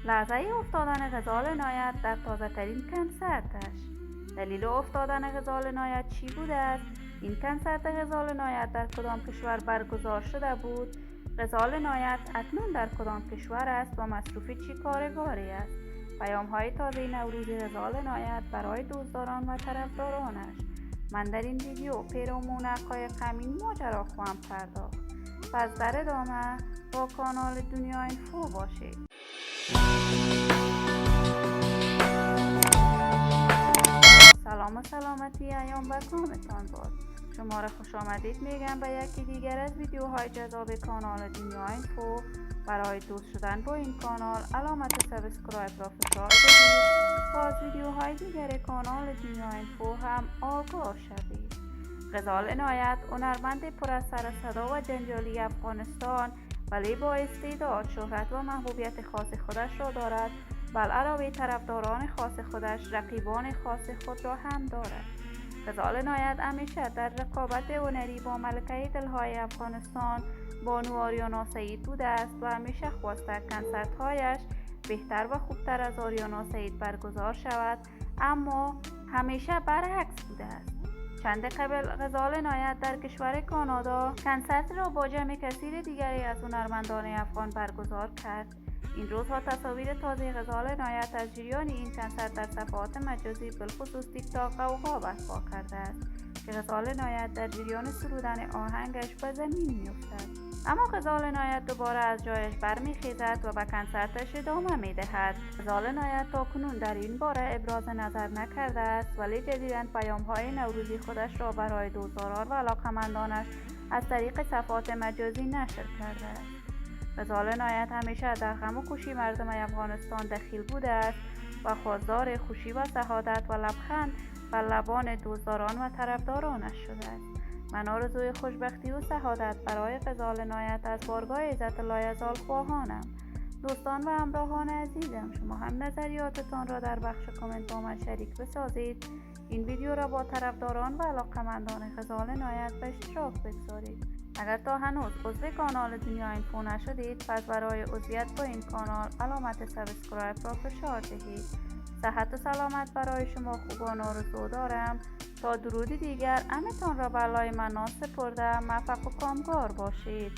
لحظه افتادن غزال عنایت در تازه ترین کنسرتش. دلیل افتادن غزال عنایت چی بوده است؟ این کنسرت غزال عنایت در کدام کشور برگزار شده بود؟ غزال عنایت اکنون در کدام کشور است و مصروف چی کارگاری است؟ پیام های تازه نوروزی غزال عنایت برای دوستداران و طرفدارانش. من در این ویدیو پیرامون حقایق همین ماجرا خواهم پرداخت. پس در ادامه با کانال دنیا اینفو باشید. سلام و سلامتی ایام و کامتان باد. شما را خوش آمدید میگم به یکی دیگر از ویدیوهای جذاب کانال دنیا اینفو. برای دوست شدن با این کانال علامت سابسکرایب را فشار بدید تا از ویدیوهای دیگر کانال دنیا اینفو هم آگاه شوید. غزال عنایت هنرمند پر از سر صدا و جنجالی افغانستان ولی با استعداد، شهرت و محبوبیت خاص خودش را دارد. بل علاوه طرفداران خاص خودش، رقیبان خاص خود را هم دارد. غزال عنایت همیشه در رقابت هنری با ملکه دلهای افغانستان بانو آریانا سعید بوده است و همیشه خواسته کنسرت‌هایش بهتر و خوبتر از آریانا سعید برگزار شود، اما همیشه برعکس بوده است. چند قبل غزال عنایت در کشور کانادا کنسرت را با جمع کثیر دیگری از هنرمندان افغان برگزار کرد. این روزها تصاویر تازه غزال عنایت از جریان این کنسرت در صفحات مجازی بالخصوص تیک تاک قوقا برپا کرده است که غزال عنایت در جریان سرودن آهنگش به زمین میافتد. اما غزال عنایت دوباره از جایش برمیخیزد و به کنسرتش ادامه میدهد. غزال عنایت تاکنون در این باره ابراز نظر نکرده است، ولی جدیداً پیام‌های نوروزی خودش را برای دوستداران و علاقه‌مندانش از طریق صفحات مجازی نشر کرده است. غزال عنایت همیشه در غم و خوشی مردم افغانستان دخیل بوده است و خواستار خوشی و سعادت و لبخند بر لبان دوستداران و طرفدارانش شده است. من آرزوی خوشبختی و سعادت برای غزال عنایت از بارگاه عزت لایزال خواهانم. دوستان و همراهان عزیزم، شما هم نظریاتتان را در بخش کامنت با من شریک بسازید. این ویدیو را با طرفداران و علاقه‌مندان غزال عنایت به اشتراک بگذارید. اگر تا هنوز عضو کانال دنیا اینفو نشدید، پس برای عضویت با این کانال علامت سابسکرایب را فشار دهید. صحت و سلامت برای شما خوبان آرزو دارم. تا درودی دیگر، همتان را به لای من سپرده. موفق و کامگار باشید.